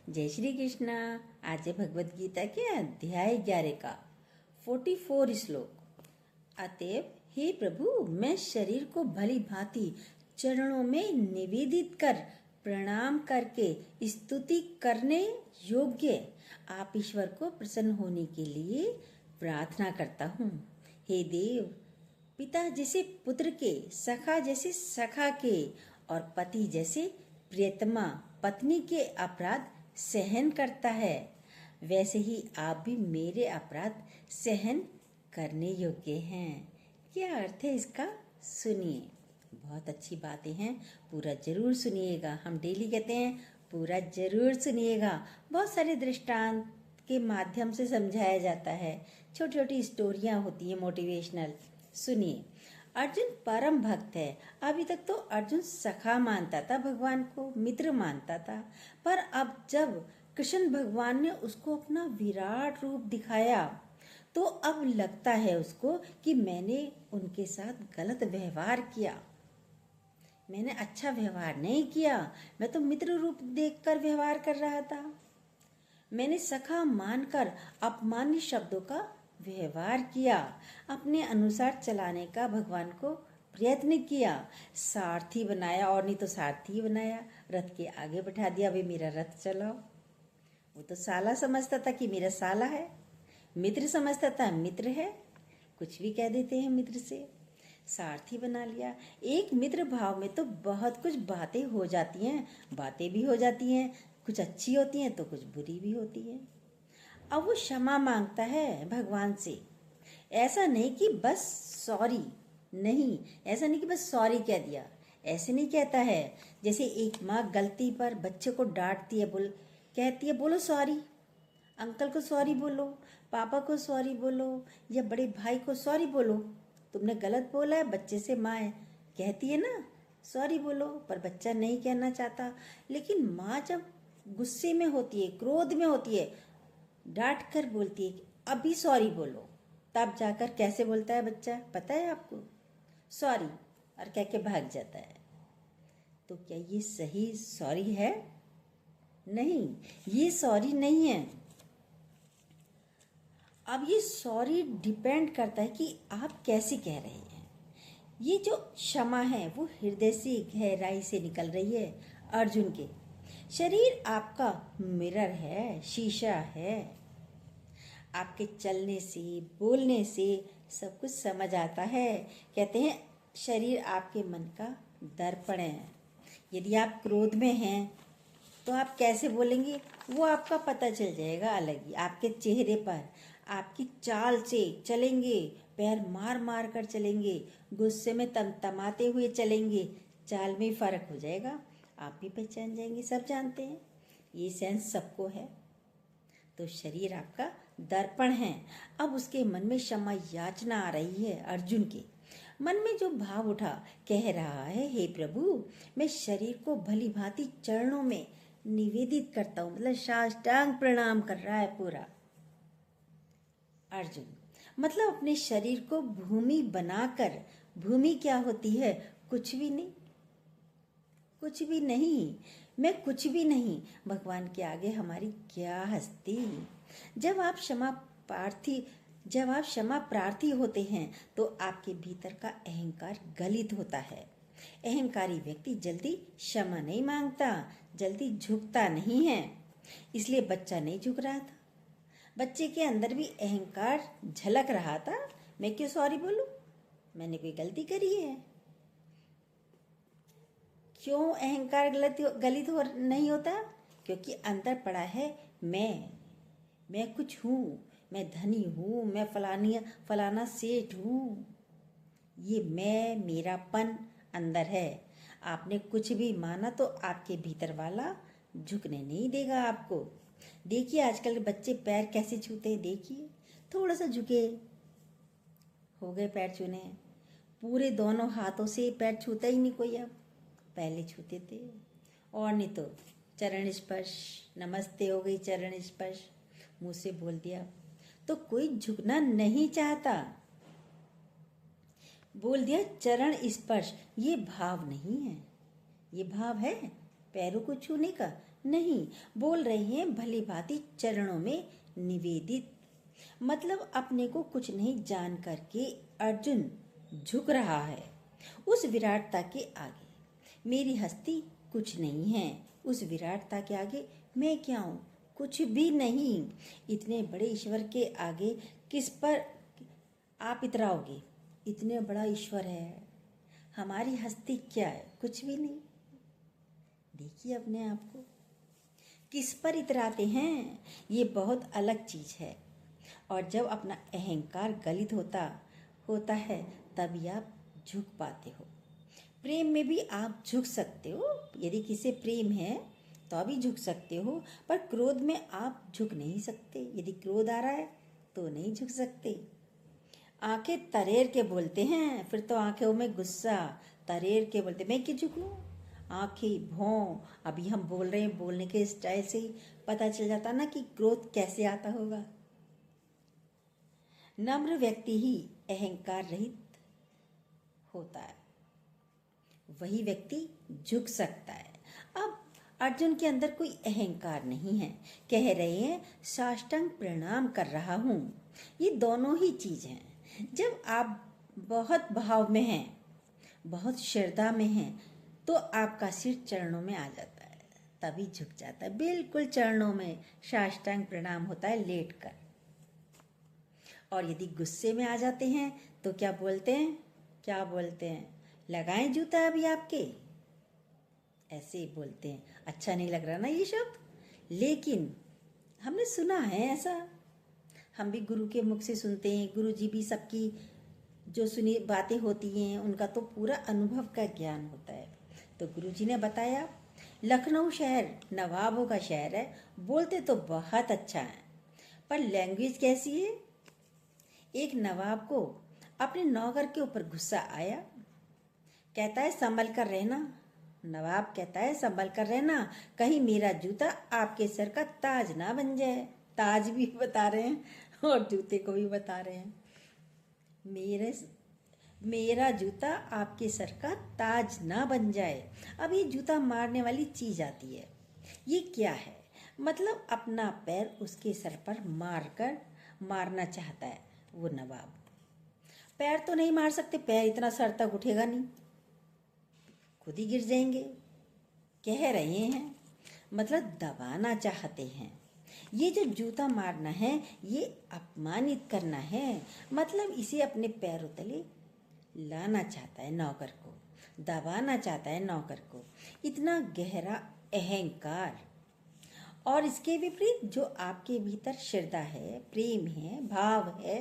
जय श्री कृष्णा। आज है भगवत गीता के अध्याय 11 का 44 श्लोक। अतएव हे प्रभु, मैं शरीर को भली भांति चरणों में निवेदित कर प्रणाम करके स्तुति करने योग्य आप ईश्वर को प्रसन्न होने के लिए प्रार्थना करता हूँ। हे देव, पिता जैसे पुत्र के, सखा जैसे सखा के और पति जैसे प्रियतमा पत्नी के अपराध सहन करता है, वैसे ही आप भी मेरे अपराध सहन करने योग्य हैं। क्या अर्थ है इसका, सुनिए। बहुत अच्छी बातें हैं, पूरा जरूर सुनिएगा। हम डेली कहते हैं पूरा जरूर सुनिएगा। बहुत सारे दृष्टांत के माध्यम से समझाया जाता है, छोटी छोटी स्टोरियां होती हैं मोटिवेशनल। सुनिए। अर्जुन परम भक्त है। अभी तक तो अर्जुन सखा मानता था, भगवान को मित्र मानता था, पर अब जब कृष्ण भगवान ने उसको अपना विराट रूप दिखाया तो अब लगता है उसको कि मैंने उनके साथ गलत व्यवहार किया, मैंने अच्छा व्यवहार नहीं किया। मैं तो मित्र रूप देखकर व्यवहार कर रहा था, मैंने सखा मानकर अपमान्य शब्दों का व्यवहार किया, अपने अनुसार चलाने का भगवान को प्रयत्न किया, सारथी बनाया और नहीं तो सारथी बनाया, रथ के आगे बैठा दिया, अभी मेरा रथ चलाओ। वो तो साला समझता था कि मेरा साला है, मित्र समझता था मित्र है, कुछ भी कह देते हैं मित्र से, सारथी बना लिया। एक मित्र भाव में तो बहुत कुछ बातें हो जाती हैं, बातें भी हो जाती हैं, कुछ अच्छी होती हैं तो कुछ बुरी भी होती है। अब वो क्षमा मांगता है भगवान से। ऐसा नहीं कि बस सॉरी, नहीं, ऐसा नहीं कि बस सॉरी कह दिया, ऐसे नहीं कहता है। जैसे एक माँ गलती पर बच्चे को डांटती है, कहती है बोलो सॉरी, अंकल को सॉरी बोलो, पापा को सॉरी बोलो, या बड़े भाई को सॉरी बोलो, तुमने गलत बोला है। बच्चे से माँ कहती है ना सॉरी बोलो, पर बच्चा नहीं कहना चाहता। लेकिन माँ जब गुस्से में होती है, क्रोध में होती है, डांट कर बोलती है कि अभी सॉरी बोलो, तब जाकर कैसे बोलता है बच्चा, पता है आपको, सॉरी, और कह के भाग जाता है। तो क्या ये सही सॉरी है? नहीं, ये सॉरी नहीं है। अब ये सॉरी डिपेंड करता है कि आप कैसे कह रहे हैं। ये जो क्षमा है वो हृदय से गहराई से निकल रही है। अर्जुन के शरीर आपका मिरर है, शीशा है, आपके चलने से बोलने से सब कुछ समझ आता है। कहते हैं शरीर आपके मन का दर्पण है। यदि आप क्रोध में हैं तो आप कैसे बोलेंगे वो आपका पता चल जाएगा अलग ही। आपके चेहरे पर, आपकी चाल से चलेंगे, पैर मार मार कर चलेंगे, गुस्से में तमतमाते हुए चलेंगे, चाल में फर्क हो जाएगा, आप भी पहचान जाएंगे। सब जानते हैं, ये सेंस सबको है। तो शरीर आपका दर्पण है। अब उसके मन में क्षमा याचना आ रही है। अर्जुन के मन में जो भाव उठा, कह रहा है हे प्रभु, मैं शरीर को भली भांति चरणों में निवेदित करता हूं, मतलब साष्टांग प्रणाम कर रहा है पूरा अर्जुन। मतलब अपने शरीर को भूमि बनाकर, भूमि क्या होती है, कुछ भी नहीं, कुछ भी नहीं, मैं कुछ भी नहीं, भगवान के आगे हमारी क्या हस्ती। जब आप क्षमा प्रार्थी होते हैं तो आपके भीतर का अहंकार गलित होता है। अहंकारी व्यक्ति जल्दी क्षमा नहीं मांगता, जल्दी झुकता नहीं है। इसलिए बच्चा नहीं झुक रहा था, बच्चे के अंदर भी अहंकार झलक रहा था। मैं क्यों सॉरी बोलूं, मैंने कोई गलती करी है? क्यों अहंकार गलित नहीं होता? क्योंकि अंदर पड़ा है मैं कुछ हूँ, मैं धनी हूँ, मैं फलाना सेठ हूँ। ये मैं, मेरापन अंदर है। आपने कुछ भी माना तो आपके भीतर वाला झुकने नहीं देगा आपको। देखिए आजकल बच्चे पैर कैसे छूते हैं, देखिए थोड़ा सा झुके हो गए, पैर छूने, पूरे दोनों हाथों से पैर छूता ही नहीं कोई। अब पहले छूते थे, और नहीं तो चरण स्पर्श, नमस्ते हो गई चरण स्पर्श, मुंह से बोल दिया, तो कोई झुकना नहीं चाहता। बोल दिया चरण स्पर्श, ये भाव नहीं है। ये भाव है पैरों को छूने का? नहीं, बोल रहे हैं भली भांति चरणों में निवेदित। मतलब अपने को कुछ नहीं जान करके अर्जुन झुक रहा है उस विराटता के आगे। मेरी हस्ती कुछ नहीं है, उस विराटता के आगे मैं क्या हूँ? कुछ भी नहीं। इतने बड़े ईश्वर के आगे किस पर आप इतराओगे? इतने बड़ा ईश्वर है, हमारी हस्ती क्या है? कुछ भी नहीं। देखिए अपने आप को, किस पर इतराते हैं? ये बहुत अलग चीज है। और जब अपना अहंकार गलित होता है तभी आप झुक पाते हो। प्रेम में भी आप झुक सकते हो, यदि किसी प्रेम है तो अभी झुक सकते हो, पर क्रोध में आप झुक नहीं सकते। यदि क्रोध आ रहा है तो नहीं झुक सकते। आंखें तरेर के बोलते हैं, फिर तो आंखों में गुस्सा, तरेर के बोलते, मैं क्यों झुकूं? आंखें भौं। अभी हम बोल रहे हैं, बोलने के स्टाइल से ही पता चल जाता ना कि क्रोध कैसे आता होगा। नम्र व्यक्ति ही अहंकार रहित होता है, वही व्यक्ति झुक सकता है। अब अर्जुन के अंदर कोई अहंकार नहीं है, कह रहे हैं साष्टांग प्रणाम कर रहा हूं। ये दोनों ही चीज हैं। जब आप बहुत भाव में हैं, बहुत श्रद्धा में हैं, तो आपका सिर चरणों में आ जाता है, तभी झुक जाता है। बिल्कुल चरणों में साष्टांग प्रणाम होता है लेट कर। और यदि गुस्से में आ जाते हैं तो क्या बोलते हैं? लगाएं जूता अभी आपके, ऐसे ही बोलते हैं। अच्छा नहीं लग रहा ना ये शब्द, लेकिन हमने सुना है ऐसा। हम भी गुरु के मुख से सुनते हैं, गुरु जी भी सबकी जो सुनी बातें होती हैं उनका तो पूरा अनुभव का ज्ञान होता है। तो गुरु जी ने बताया, लखनऊ शहर नवाबों का शहर है, बोलते तो बहुत अच्छा है, पर लैंग्वेज कैसी है? एक नवाब को अपने नौकर के ऊपर गुस्सा आया, कहता है संभल कर रहना। नवाब कहता है संभल कर रहना, कहीं मेरा जूता आपके सर का ताज ना बन जाए। ताज भी बता रहे हैं और जूते को भी बता रहे हैं। मेरा जूता आपके सर का ताज ना बन जाए। अब ये जूता मारने वाली चीज आती है, ये क्या है? मतलब अपना पैर उसके सर पर मारना चाहता है वो नवाब। पैर तो नहीं मार सकते, पैर इतना सर तक उठेगा नहीं, खुद ही गिर जाएंगे। कह रहे हैं मतलब दबाना चाहते हैं। ये जो जूता मारना है ये अपमानित करना है, मतलब इसे अपने पैरों तले लाना चाहता है, नौकर को दबाना चाहता है, नौकर को। इतना गहरा अहंकार। और इसके विपरीत जो आपके भीतर श्रद्धा है, प्रेम है, भाव है,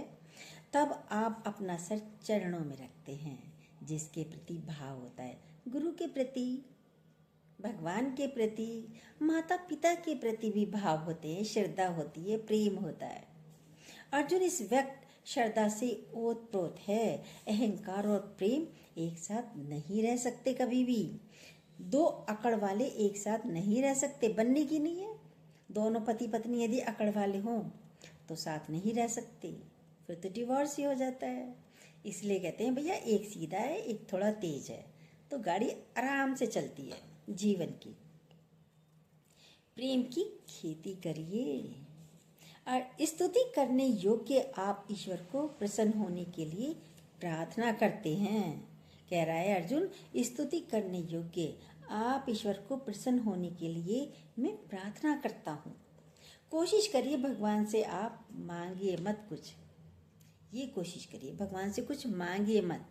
तब आप अपना सर चरणों में रखते हैं। जिसके प्रति भाव होता है, गुरु के प्रति, भगवान के प्रति, माता पिता के प्रति भी भाव होते हैं, श्रद्धा होती है, प्रेम होता है। अर्जुन इस व्यक्त श्रद्धा से ओतप्रोत है। अहंकार और प्रेम एक साथ नहीं रह सकते कभी भी। दो अकड़ वाले एक साथ नहीं रह सकते, बनने की नहीं है। दोनों पति पत्नी यदि अकड़ वाले हों तो साथ नहीं रह सकते, फिर तो डिवोर्स ही हो जाता है। इसलिए कहते हैं भैया एक सीधा है एक थोड़ा तेज है, तो गाड़ी आराम से चलती है जीवन की। प्रेम की खेती करिए और स्तुति करने योग्य आप ईश्वर को प्रसन्न होने के लिए प्रार्थना करते हैं। कह रहा है अर्जुन, स्तुति करने योग्य आप ईश्वर को प्रसन्न होने के लिए मैं प्रार्थना करता हूँ। कोशिश करिए भगवान से आप मांगिए मत कुछ, ये कोशिश करिए भगवान से कुछ मांगिए मत,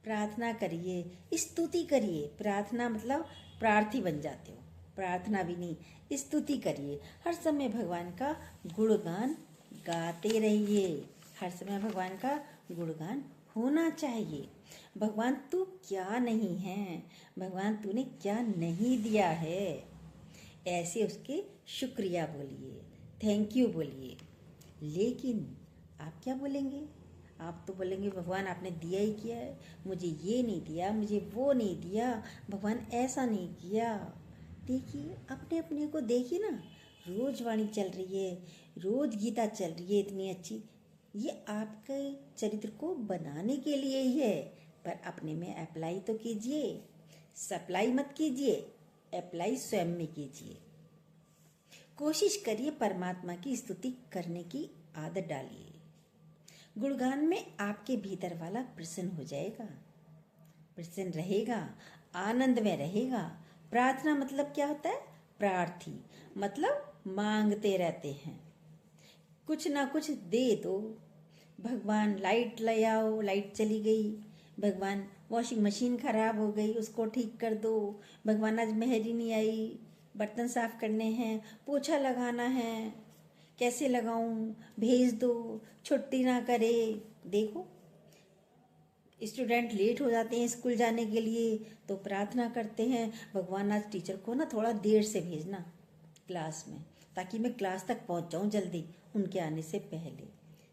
प्रार्थना करिए, स्तुति करिए। प्रार्थना मतलब प्रार्थी बन जाते हो, प्रार्थना भी नहीं, स्तुति करिए। हर समय भगवान का गुणगान गाते रहिए, हर समय भगवान का गुणगान होना चाहिए। भगवान तू क्या नहीं है, भगवान तूने क्या नहीं दिया है, ऐसे उसके शुक्रिया बोलिए, थैंक यू बोलिए। लेकिन आप क्या बोलेंगे? आप तो बोलेंगे भगवान आपने दिया ही किया है, मुझे ये नहीं दिया, मुझे वो नहीं दिया, भगवान ऐसा नहीं किया। देखिए अपने अपने को देखिए ना, रोज वाणी चल रही है, रोज गीता चल रही है इतनी अच्छी, ये आपके चरित्र को बनाने के लिए ही है, पर अपने में अप्लाई तो कीजिए। सप्लाई मत कीजिए, अप्लाई स्वयं में कीजिए। कोशिश करिए परमात्मा की स्तुति करने की आदत डालिए। गुणगान में आपके भीतर वाला प्रसन्न हो जाएगा, प्रसन्न रहेगा, आनंद में रहेगा। प्रार्थना मतलब क्या होता है? प्रार्थी मतलब मांगते रहते हैं, कुछ ना कुछ दे दो। भगवान लाइट ले आओ, लाइट चली गई। भगवान वॉशिंग मशीन खराब हो गई, उसको ठीक कर दो। भगवान आज मेहरी नहीं आई, बर्तन साफ करने हैं, पोछा लगाना है, कैसे लगाऊं, भेज दो, छुट्टी ना करे। देखो स्टूडेंट लेट हो जाते हैं स्कूल जाने के लिए तो प्रार्थना करते हैं, भगवान आज टीचर को ना थोड़ा देर से भेजना क्लास में, ताकि मैं क्लास तक पहुंच जाऊं जल्दी उनके आने से पहले।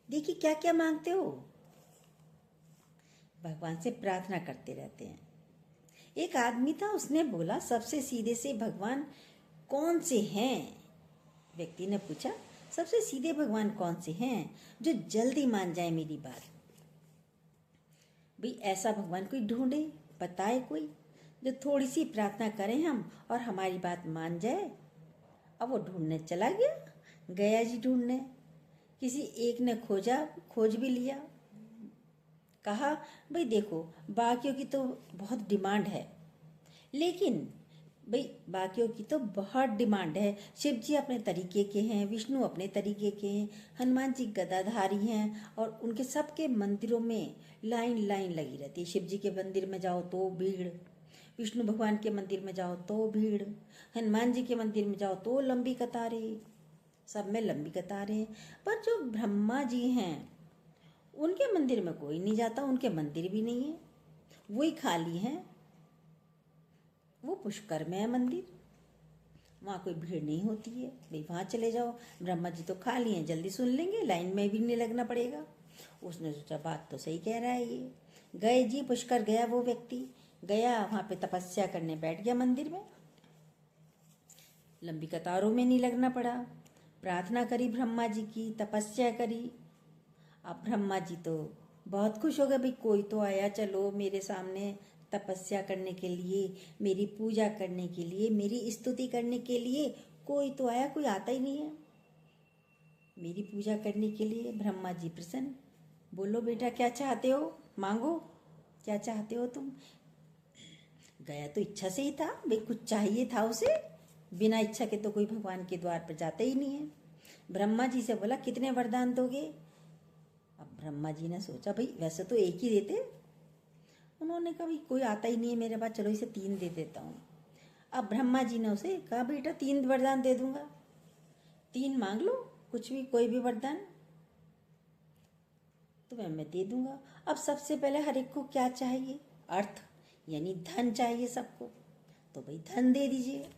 देखिए क्या क्या मांगते हो, भगवान से प्रार्थना करते रहते हैं। एक आदमी था, उसने बोला सबसे सीधे से भगवान कौन से हैं? व्यक्ति ने पूछा सबसे सीधे भगवान कौन से हैं जो जल्दी मान जाए मेरी बात? भाई ऐसा भगवान कोई ढूंढे, बताए कोई, जो थोड़ी सी प्रार्थना करें हम और हमारी बात मान जाए। अब वो ढूंढने चला गया, गया जी ढूंढने। किसी एक ने खोजा, खोज भी लिया, कहा भाई देखो बाकियों की तो बहुत डिमांड है, लेकिन भाई बाकियों की तो बहुत डिमांड है। शिव जी अपने तरीके के हैं, विष्णु अपने तरीके के हैं, हनुमान जी गदाधारी हैं और उनके सबके मंदिरों में लाइन लाइन लगी रहती है। शिव जी के मंदिर में जाओ तो भीड़, विष्णु भगवान के मंदिर में जाओ तो भीड़, हनुमान जी के मंदिर में जाओ तो लंबी कतारें, सब में लंबी कतारें। पर जो ब्रह्मा जी हैं उनके मंदिर में कोई नहीं जाता, उनके मंदिर भी नहीं है, वही खाली हैं। वो पुष्कर में है मंदिर, वहाँ कोई भीड़ नहीं होती है, भाई वहाँ चले जाओ। ब्रह्मा जी तो खाली हैं, जल्दी सुन लेंगे, लाइन में भी नहीं लगना पड़ेगा। उसने सोचा बात तो सही कह रहा है ये। गए जी पुष्कर, गया वो व्यक्ति, गया वहाँ पे तपस्या करने बैठ गया मंदिर में, लंबी कतारों में नहीं लगना पड़ा। प्रार्थना करी ब्रह्मा जी की, तपस्या करी। अब ब्रह्मा जी तो बहुत खुश हो गए, भाई कोई तो आया, चलो मेरे सामने तपस्या करने के लिए, मेरी पूजा करने के लिए, मेरी स्तुति करने के लिए कोई तो आया, कोई आता ही नहीं है मेरी पूजा करने के लिए। ब्रह्मा जी प्रसन्न, बोलो बेटा क्या चाहते हो, मांगो, क्या चाहते हो तुम? गया तो इच्छा से ही था, भाई कुछ चाहिए था उसे, बिना इच्छा के तो कोई भगवान के द्वार पर जाता ही नहीं है। ब्रह्मा जी से बोला कितने वरदान दोगे? अब ब्रह्मा जी ने सोचा भाई वैसे तो एक ही देते, उन्होंने कहा भाई कोई आता ही नहीं है मेरे पास, चलो इसे 3 दे देता हूँ। अब ब्रह्मा जी ने उसे कहा बेटा 3 वरदान दे दूंगा, 3 मांग लो, कुछ भी कोई भी वरदान तो मैं दे दूंगा। अब सबसे पहले हर एक को क्या चाहिए? अर्थ, यानी धन चाहिए सबको, तो भाई धन दे दीजिए।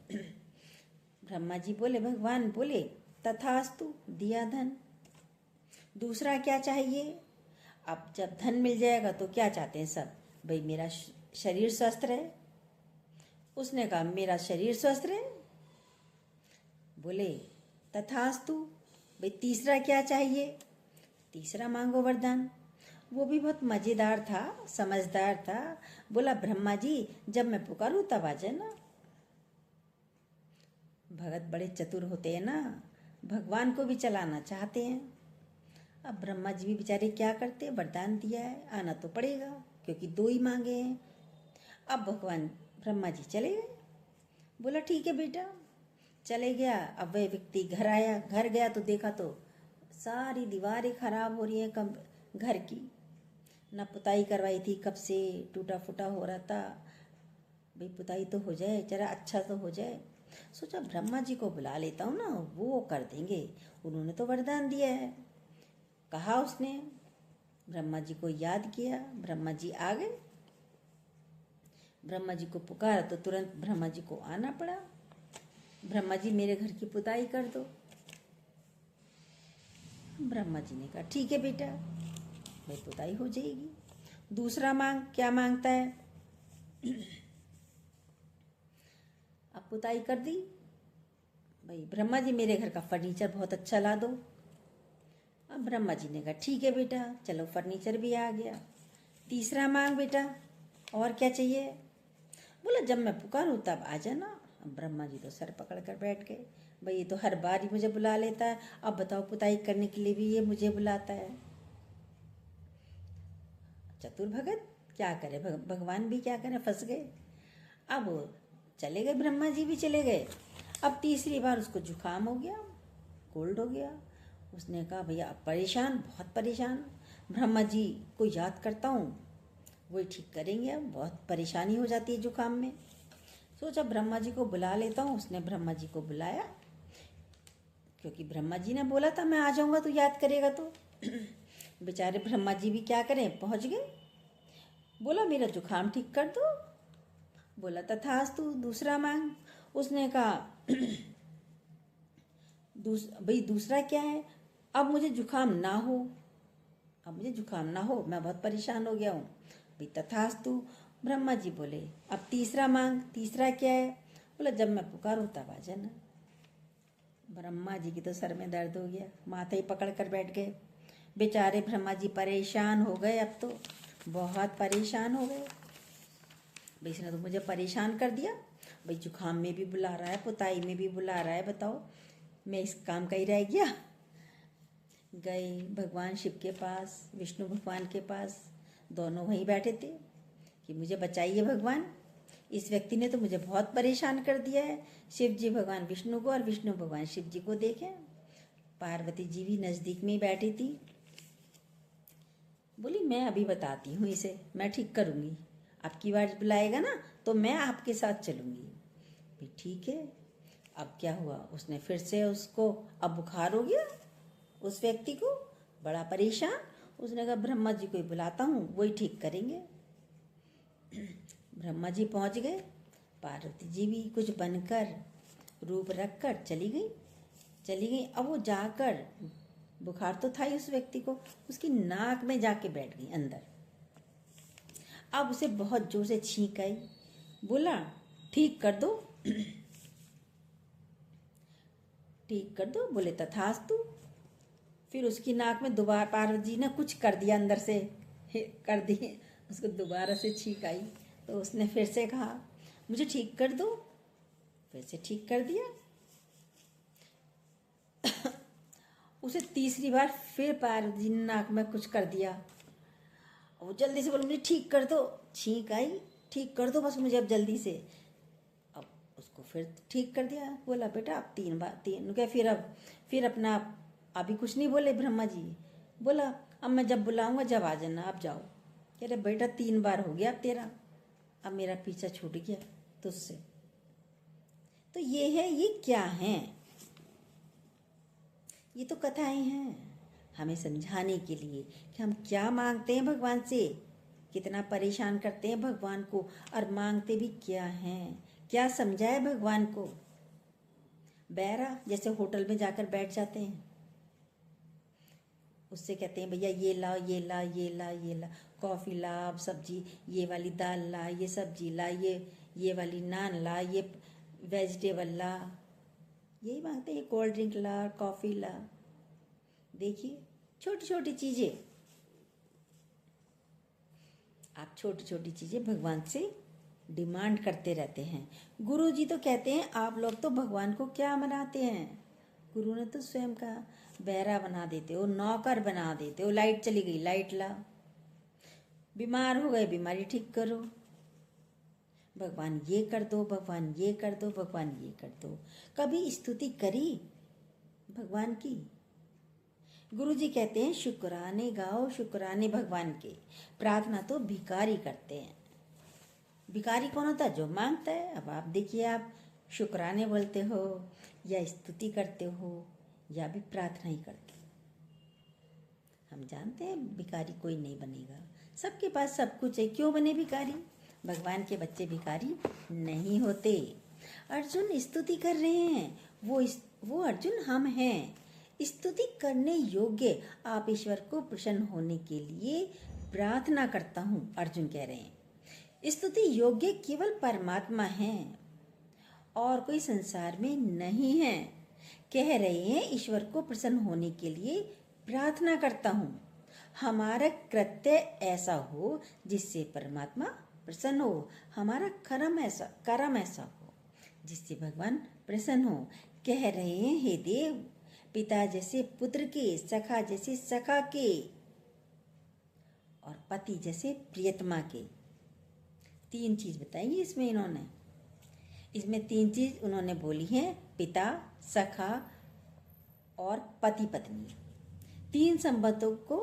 ब्रह्मा जी बोले, भगवान बोले तथास्तु, दिया धन। दूसरा क्या चाहिए? अब जब धन मिल जाएगा तो क्या चाहते हैं सब? भाई मेरा शरीर स्वस्थ रहे। उसने कहा मेरा शरीर स्वस्थ रहे, बोले तथास्तु। भाई तीसरा क्या चाहिए? तीसरा मांगो वरदान। वो भी बहुत मजेदार था, समझदार था, बोला ब्रह्मा जी जब मैं पुकारूं तब आ जाना। भगत बड़े चतुर होते हैं ना, भगवान को भी चलाना चाहते हैं। अब ब्रह्मा जी भी बेचारे क्या करते, वरदान दिया है, आना तो पड़ेगा क्योंकि 2 ही मांगे हैं। अब भगवान ब्रह्मा जी चले गए, बोला ठीक है बेटा, चले गया। अब वह व्यक्ति घर आया, घर गया तो देखा तो सारी दीवारें खराब हो रही हैं कम घर की, ना पुताई करवाई थी, कब से टूटा फूटा हो रहा था। भाई पुताई तो हो जाए, जरा अच्छा तो हो जाए। सोचा ब्रह्मा जी को बुला लेता हूँ ना, वो कर देंगे, उन्होंने तो वरदान दिया है। कहा उसने, ब्रह्मा जी को याद किया, ब्रह्मा जी आ गए। ब्रह्मा जी को पुकारा तो तुरंत ब्रह्मा जी को आना पड़ा। ब्रह्मा जी मेरे घर की पुताई कर दो। ब्रह्मा जी ने कहा ठीक है बेटा, भाई पुताई हो जाएगी। दूसरा मांग, क्या मांगता है? अब पुताई कर दी। भाई ब्रह्मा जी मेरे घर का फर्नीचर बहुत अच्छा ला दो। अब ब्रह्मा जी ने कहा ठीक है बेटा, चलो फर्नीचर भी आ गया। तीसरा मांग बेटा, और क्या चाहिए? बोला जब मैं पुकारूं तब आ जाना। अब ब्रह्मा जी तो सर पकड़ कर बैठ गए, भाई ये तो हर बार ही मुझे बुला लेता है, अब बताओ पुताई करने के लिए भी ये मुझे बुलाता है। चतुर भगत क्या करे, भगवान भी क्या करे, फंस गए। अब चले गए, ब्रह्मा जी भी चले गए। अब तीसरी बार उसको जुकाम हो गया, कोल्ड हो गया। उसने कहा भैया अब परेशान, बहुत परेशान, ब्रह्मा जी को याद करता हूँ, वही ठीक करेंगे। अब बहुत परेशानी हो जाती है जुकाम में। सोचा ब्रह्मा जी को बुला लेता हूँ। उसने ब्रह्मा जी को बुलाया, क्योंकि ब्रह्मा जी ने बोला था मैं आ जाऊँगा तो याद करेगा। तो बेचारे ब्रह्मा जी भी क्या करें, पहुँच गए। बोला मेरा जुकाम ठीक कर दो। बोला तथास्तु, दूसरा मांग। उसने कहा भाई दूसरा क्या है, अब मुझे जुकाम ना हो, अब मुझे जुकाम ना हो, मैं बहुत परेशान हो गया हूँ। भाई तथास्तु। ब्रह्मा जी बोले अब तीसरा मांग। तीसरा क्या है? बोला जब मैं पुकारूं तब आ जाना। ब्रह्मा जी की तो सर में दर्द हो गया, माथा ही पकड़ कर बैठ गए। बेचारे ब्रह्मा जी परेशान हो गए, अब तो बहुत परेशान हो गए। भाई इसने तो मुझे परेशान कर दिया, भाई जुकाम में भी बुला रहा है, पुताई में भी बुला रहा है, बताओ मैं इस काम का ही रह गया। गए भगवान शिव के पास, विष्णु भगवान के पास, दोनों वहीं बैठे थे कि मुझे बचाइए भगवान, इस व्यक्ति ने तो मुझे बहुत परेशान कर दिया है। शिव जी भगवान विष्णु को और विष्णु भगवान शिव जी को देखें। पार्वती जी भी नज़दीक में ही बैठी थी। बोली मैं अभी बताती हूँ इसे, मैं ठीक करूँगी, आपकी बार बुलाएगा ना तो मैं आपके साथ चलूँगी। भी ठीक है। अब क्या हुआ, उसने फिर से उसको अब बुखार हो गया, उस व्यक्ति को बड़ा परेशान। उसने कहा ब्रह्मा जी को ही बुलाता हूँ, वही ठीक करेंगे। ब्रह्मा जी पहुँच गए, पार्वती जी भी कुछ बनकर रूप रख कर चली गई। अब वो जाकर, बुखार तो था ही उस व्यक्ति को, उसकी नाक में जाके बैठ गई अंदर। अब उसे बहुत जोर से छींक आई। बोला ठीक कर दो, ठीक कर दो। बोले तथास्तु। फिर उसकी नाक में दोबारा पार्वती जी ने कुछ कर दिया, अंदर से कर दिए, उसको दोबारा से छींक आई। तो उसने फिर से कहा मुझे ठीक कर दो, फिर से ठीक कर दिया। उसे तीसरी बार फिर पार्वती जी ने नाक में कुछ कर दिया। वो जल्दी से बोले मुझे ठीक कर दो, छींक आई, ठीक कर दो बस मुझे अब जल्दी से। अब उसको फिर ठीक कर दिया। बोला बेटा अब तीन क्या, फिर अपना अभी कुछ नहीं बोले ब्रह्मा जी। बोला अब मैं जब बुलाऊंगा जब आ जाना, अब जाओ। कह रहे बेटा 3 बार हो गया अब तेरा, अब मेरा पीछा छूट गया तुझसे। तो ये है, ये क्या है, ये तो कथाएं हैं हमें समझाने के लिए कि हम क्या मांगते हैं भगवान से, कितना परेशान करते हैं भगवान को, और मांगते भी क्या हैं, क्या समझाए भगवान को। बैरा जैसे होटल में जाकर बैठ जाते हैं, उससे कहते हैं भैया ये ला, ये ला, ये ला, ये ला, कॉफ़ी ला, अब सब्जी, ये वाली दाल ला, ये सब्जी ला, ये वाली नान ला, ये वेजिटेबल ला, यही मांगते हैं। कोल्ड ड्रिंक ला, कॉफ़ी ला। देखिए छोटी छोटी चीज़ें, आप छोटी छोटी चीज़ें भगवान से डिमांड करते रहते हैं। गुरु जी तो कहते हैं आप लोग तो भगवान को क्या बनाते हैं, गुरु ने तो स्वयं कहा बहरा बना देते हो, नौकर बना देते हो, लाइट चली गई लाइट ला, बीमार हो गए बीमारी ठीक करो, भगवान ये कर दो, भगवान ये कर दो, भगवान ये कर दो। कभी स्तुति करी भगवान की? गुरु जी कहते हैं शुक्राने गाओ, शुक्राने भगवान के। प्रार्थना तो भिखारी करते हैं। भिखारी कौन होता है? जो मांगता है। अब आप देखिए, आप शुक्राने बोलते हो या स्तुति करते हो या भी प्रार्थना ही करते हो। हम जानते हैं भिखारी कोई नहीं बनेगा, सबके पास सब कुछ है, क्यों बने भिखारी? भगवान के बच्चे भिखारी नहीं होते। अर्जुन स्तुति कर रहे हैं, वो अर्जुन हम हैं, स्तुति करने योग्य। आप ईश्वर को प्रसन्न होने के लिए प्रार्थना करता हूँ, अर्जुन कह रहे हैं। स्तुति योग्य केवल परमात्मा हैं और कोई संसार में नहीं है। कह रहे हैं ईश्वर को प्रसन्न होने के लिए प्रार्थना करता हूँ, हमारा कृत्य ऐसा हो जिससे परमात्मा प्रसन्न हो, हमारा कर्म ऐसा हो जिससे भगवान प्रसन्न हो। कह रहे हैं, हे देव, पिता जैसे पुत्र के, सखा जैसे सखा के और पति जैसे प्रियतमा के। 3 चीज बताई इसमें इन्होंने। इसमें 3 चीज उन्होंने बोली हैं, पिता, सखा और पति पत्नी। 3 संबंधों को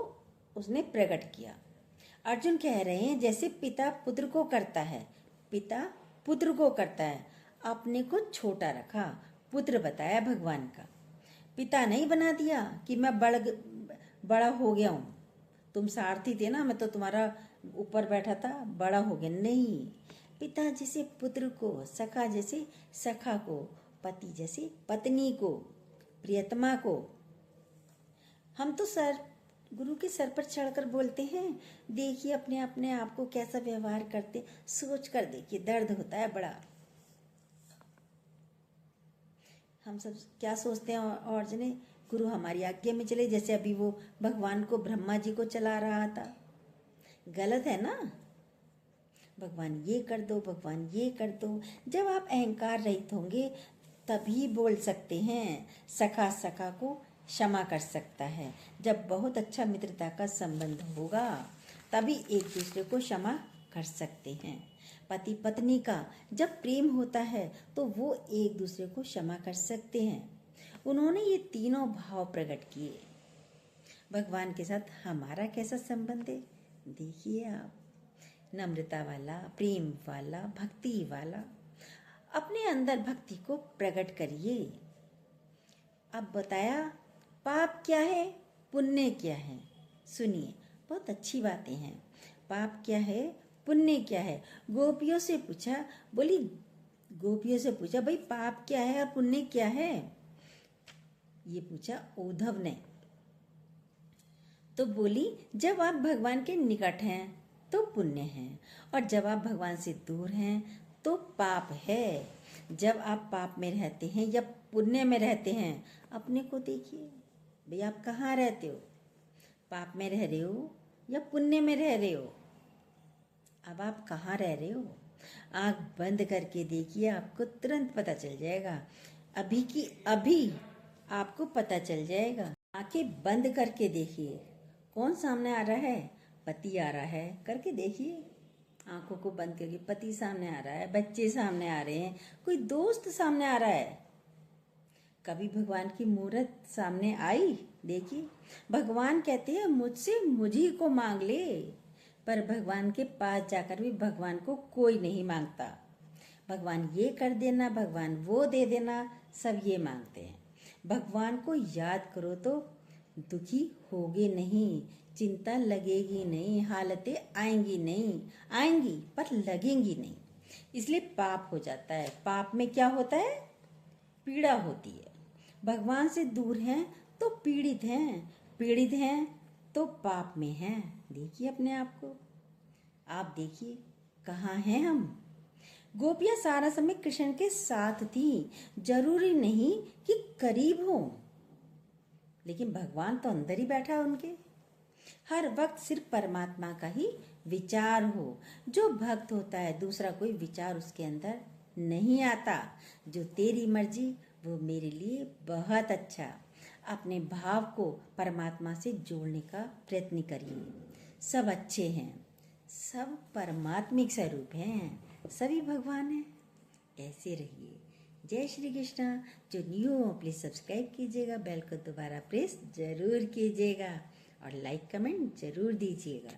उसने प्रकट किया। अर्जुन कह रहे हैं, जैसे पिता पुत्र को करता है, पिता पुत्र को करता है, अपने को छोटा रखा, पुत्र बताया भगवान का। पिता नहीं बना दिया कि मैं बड़ा हो गया हूँ, तुम सारथी थे ना, मैं तो तुम्हारा ऊपर बैठा था, बड़ा हो गया। नहीं, पिता जैसे पुत्र को, सखा जैसे सखा को, पति जैसे पत्नी को, प्रियतमा को। हम तो गुरु के सर पर चढ़कर बोलते हैं, देखिए अपने अपने आप को कैसा व्यवहार करते, सोच कर देखिए, दर्द होता है बड़ा। हम सब क्या सोचते हैं, और जने गुरु हमारी आज्ञा में चले, जैसे अभी वो भगवान को, ब्रह्मा जी को चला रहा था। गलत है ना, भगवान ये कर दो, भगवान ये कर दो। जब आप अहंकार रहित होंगे तभी बोल सकते हैं। सखा सखा को क्षमा कर सकता है। जब बहुत अच्छा मित्रता का संबंध होगा तभी एक दूसरे को क्षमा कर सकते हैं। पति पत्नी का जब प्रेम होता है तो वो एक दूसरे को क्षमा कर सकते हैं। उन्होंने ये तीनों भाव प्रकट किए। भगवान के साथ हमारा कैसा संबंध है देखिए आप, नम्रता वाला, प्रेम वाला, भक्ति वाला। अपने अंदर भक्ति को प्रकट करिए। अब बताया पाप क्या है, पुण्य क्या है। सुनिए, बहुत अच्छी बातें हैं। पाप क्या है, पुण्य क्या है। गोपियों से पूछा, बोली गोपियों से पूछा, भाई पाप क्या है और पुण्य क्या है। ये पूछा उद्धव ने। तो बोली, जब आप भगवान के निकट हैं तो पुण्य है, और जब आप भगवान से दूर हैं तो पाप है। जब आप पाप में रहते हैं या पुण्य में रहते हैं, अपने को देखिए, भाई आप कहाँ रहते हो, पाप में रह रहे हो या पुण्य में रह रहे हो। अब आप कहाँ रह रहे हो, आँख बंद करके देखिए, आपको तुरंत पता चल जाएगा। अभी की अभी आपको पता चल जाएगा। आंखें बंद करके देखिए, कौन सामने आ रहा है, पति आ रहा है, करके देखिए। आंखों को बंद करके पति सामने आ रहा है, बच्चे सामने आ रहे हैं, कोई दोस्त सामने आ रहा है। कभी भगवान की मूर्त सामने आई, देखिए। भगवान कहते हैं मुझसे मुझी को मांग ले, पर भगवान के पास जाकर भी भगवान को कोई नहीं मांगता। भगवान ये कर देना, भगवान वो दे देना, सब ये मांगते हैं। भगवान को याद करो तो दुखी होगे नहीं, चिंता लगेगी नहीं, हालतें आएंगी नहीं, आएंगी पर लगेंगी नहीं। इसलिए पाप हो जाता है। पाप में क्या होता है, पीड़ा होती है। भगवान से दूर हैं तो पीड़ित हैं, पीड़ित हैं तो पाप में हैं। देखिए अपने आप को, आप देखिए कहाँ हैं हम। गोपियां सारा समय कृष्ण के साथ थी, जरूरी नहीं कि करीब हो, लेकिन भगवान तो अंदर ही बैठा है उनके। हर वक्त सिर्फ परमात्मा का ही विचार हो। जो भक्त होता है दूसरा कोई विचार उसके अंदर नहीं आता। जो तेरी मर्जी वो मेरे लिए बहुत अच्छा। अपने भाव को परमात्मा से जोड़ने का प्रयत्न करिए। सब अच्छे हैं, सब परमात्मिक स्वरूप हैं, सभी भगवान हैं। ऐसे रहिए। जय श्री कृष्णा। जो न्यू हो प्लीज़ सब्सक्राइब कीजिएगा, बेल को दोबारा प्रेस जरूर कीजिएगा और लाइक कमेंट जरूर दीजिएगा।